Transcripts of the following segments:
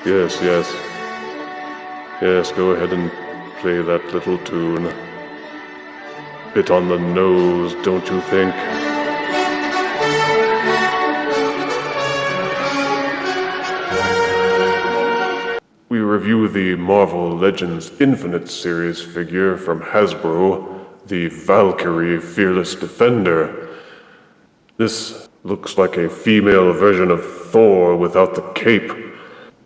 Yes, yes. Yes, go ahead and play that little tune. Bit on the nose, don't you think? We review the Marvel Legends Infinite series figure from Hasbro, the Valkyrie Fearless Defender. This looks like a female version of Thor without the cape.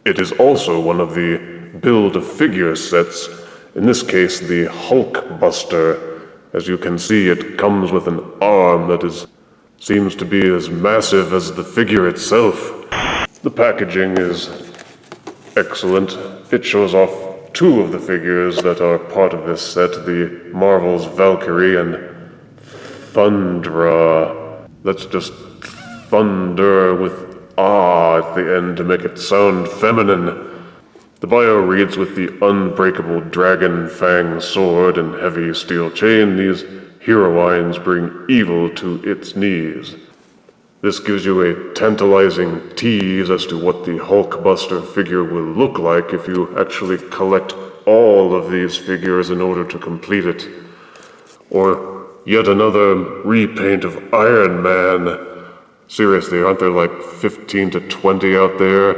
It is also one of the Build-A-Figure sets, in this case the Hulkbuster. As you can see, it comes with an arm that seems to be as massive as the figure itself. The packaging is excellent. It shows off two of the figures that are part of this set, the Marvel's Valkyrie and Thundra. That's just thunder with ah at the end to make it sound feminine. The bio reads, with the unbreakable dragon fang sword and heavy steel chain, these heroines bring evil to its knees. This gives you a tantalizing tease as to what the Hulkbuster figure will look like if you actually collect all of these figures in order to complete it. Or yet another repaint of Iron Man. Seriously, aren't there like 15 to 20 out there?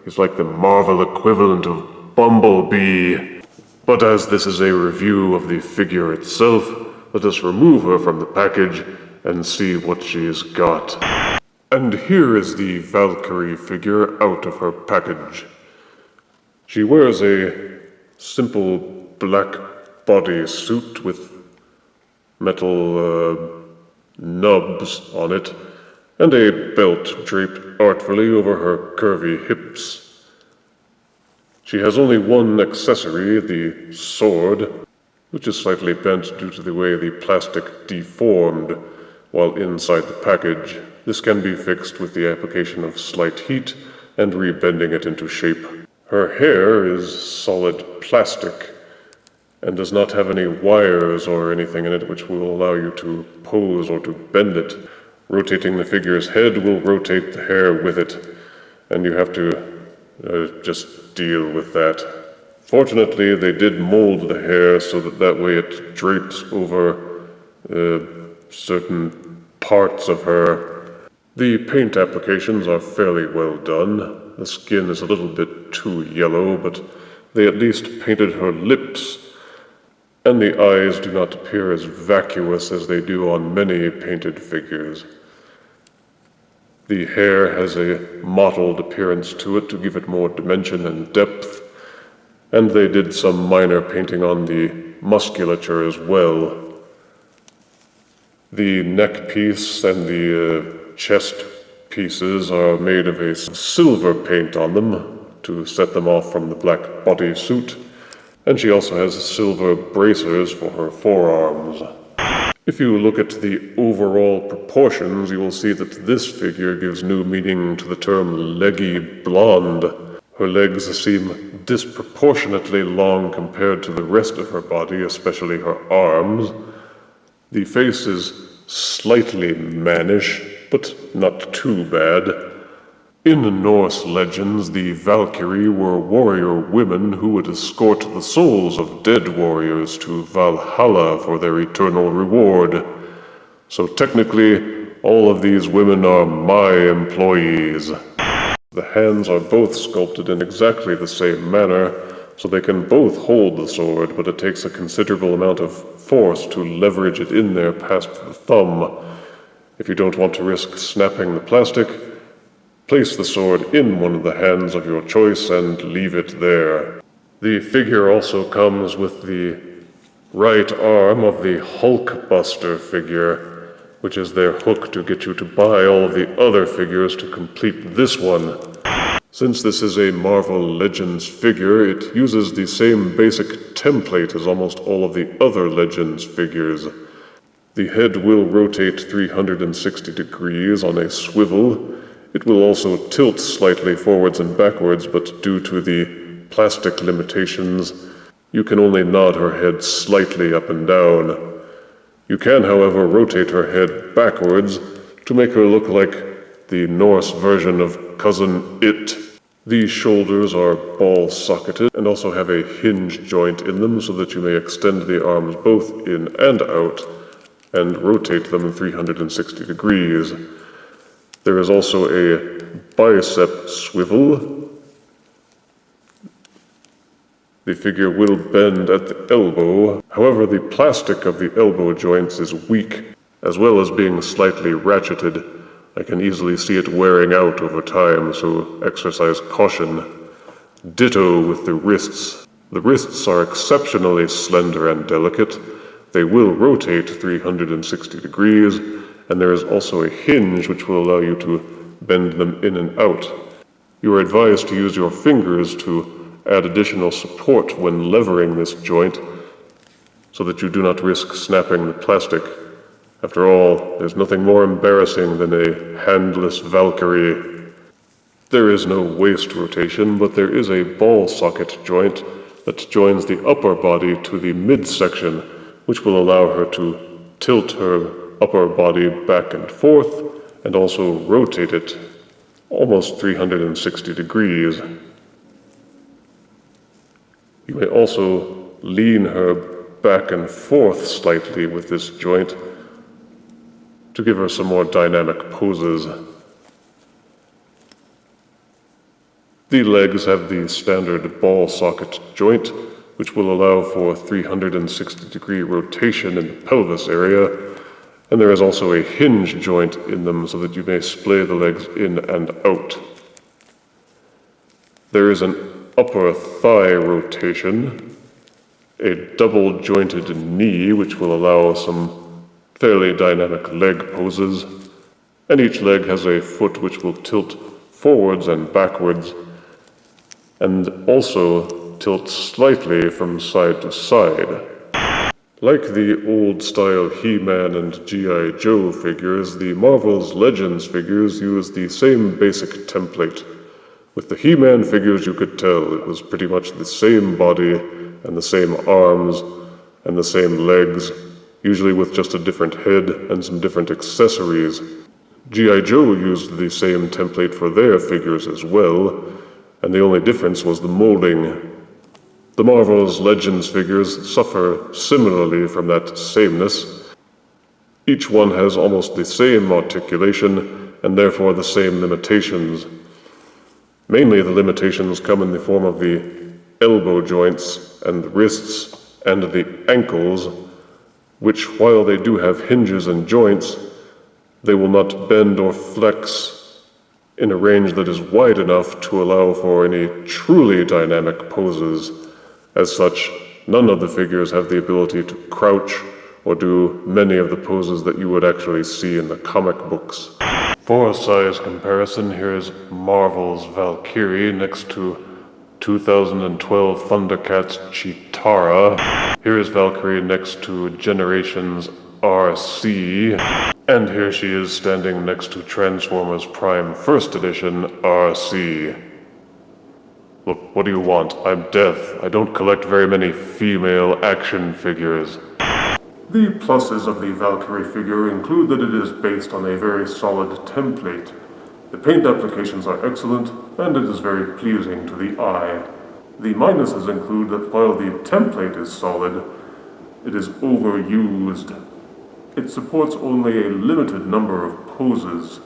He's like the Marvel equivalent of Bumblebee. But as this is a review of the figure itself, let us remove her from the package and see what she's got. And here is the Valkyrie figure out of her package. She wears a simple black bodysuit with metal nubs on it, and a belt draped artfully over her curvy hips. She has only one accessory, the sword, which is slightly bent due to the way the plastic deformed while inside the package. This can be fixed with the application of slight heat and rebending it into shape. Her hair is solid plastic and does not have any wires or anything in it which will allow you to pose or to bend it. Rotating the figure's head will rotate the hair with it, and you have to just deal with that. Fortunately, they did mold the hair so that way it drapes over certain parts of her. The paint applications are fairly well done. The skin is a little bit too yellow, but they at least painted her lips, and the eyes do not appear as vacuous as they do on many painted figures. The hair has a mottled appearance to it to give it more dimension and depth, and they did some minor painting on the musculature as well. The neck piece and the chest pieces are made of a silver paint on them to set them off from the black bodysuit, and she also has silver bracers for her forearms. If you look at the overall proportions, you will see that this figure gives new meaning to the term leggy blonde. Her legs seem disproportionately long compared to the rest of her body, especially her arms. The face is slightly mannish, but not too bad. In Norse legends, the Valkyrie were warrior women who would escort the souls of dead warriors to Valhalla for their eternal reward. So technically, all of these women are my employees. The hands are both sculpted in exactly the same manner, so they can both hold the sword, but it takes a considerable amount of force to leverage it in there past the thumb. If you don't want to risk snapping the plastic, place the sword in one of the hands of your choice and leave it there. The figure also comes with the right arm of the Hulkbuster figure, which is their hook to get you to buy all of the other figures to complete this one. Since this is a Marvel Legends figure, it uses the same basic template as almost all of the other Legends figures. The head will rotate 360 degrees on a swivel. It will also tilt slightly forwards and backwards, but due to the plastic limitations, you can only nod her head slightly up and down. You can, however, rotate her head backwards to make her look like the Norse version of Cousin It. The shoulders are ball-socketed and also have a hinge joint in them so that you may extend the arms both in and out and rotate them 360 degrees. There is also a bicep swivel. The figure will bend at the elbow. However, the plastic of the elbow joints is weak, as well as being slightly ratcheted. I can easily see it wearing out over time, so exercise caution. Ditto with the wrists. The wrists are exceptionally slender and delicate. They will rotate 360 degrees, and there is also a hinge which will allow you to bend them in and out. You are advised to use your fingers to add additional support when levering this joint so that you do not risk snapping the plastic. After all, there's nothing more embarrassing than a handless Valkyrie. There is no waist rotation, but there is a ball socket joint that joins the upper body to the midsection, which will allow her to tilt her upper body back and forth and also rotate it almost 360 degrees. You may also lean her back and forth slightly with this joint to give her some more dynamic poses. The legs have the standard ball socket joint, which will allow for 360 degree rotation in the pelvis area, and there is also a hinge joint in them so that you may splay the legs in and out. There is an upper thigh rotation, a double jointed knee which will allow some fairly dynamic leg poses, and each leg has a foot which will tilt forwards and backwards, and also tilt slightly from side to side. Like the old-style He-Man and G.I. Joe figures, the Marvel's Legends figures use the same basic template. With the He-Man figures, you could tell it was pretty much the same body and the same arms and the same legs, usually with just a different head and some different accessories. G.I. Joe used the same template for their figures as well, and the only difference was the molding. The Marvel's Legends figures suffer similarly from that sameness. Each one has almost the same articulation, and therefore the same limitations. Mainly the limitations come in the form of the elbow joints and the wrists and the ankles, which, while they do have hinges and joints, they will not bend or flex in a range that is wide enough to allow for any truly dynamic poses. As such, none of the figures have the ability to crouch or do many of the poses that you would actually see in the comic books. For a size comparison, here is Marvel's Valkyrie next to 2012 Thundercats Chitara. Here is Valkyrie next to Generations RC. And here she is standing next to Transformers Prime First Edition RC. Look, what do you want? I'm deaf. I don't collect very many female action figures. The pluses of the Valkyrie figure include that it is based on a very solid template. The paint applications are excellent, and it is very pleasing to the eye. The minuses include that while the template is solid, it is overused. It supports only a limited number of poses.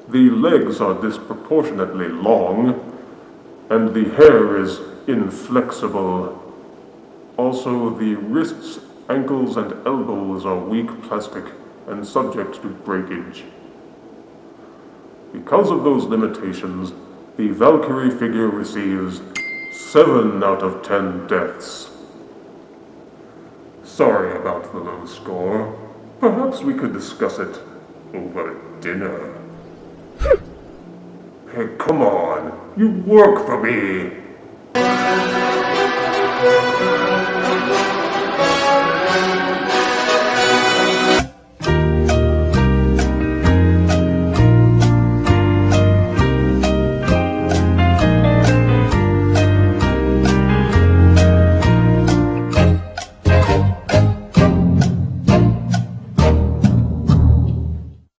The legs are disproportionately long, and the hair is inflexible. Also, the wrists, ankles, and elbows are weak plastic and subject to breakage. Because of those limitations, the Valkyrie figure receives 7 out of 10 deaths. Sorry about the low score. Perhaps we could discuss it over dinner. Hey, come on. You work for me.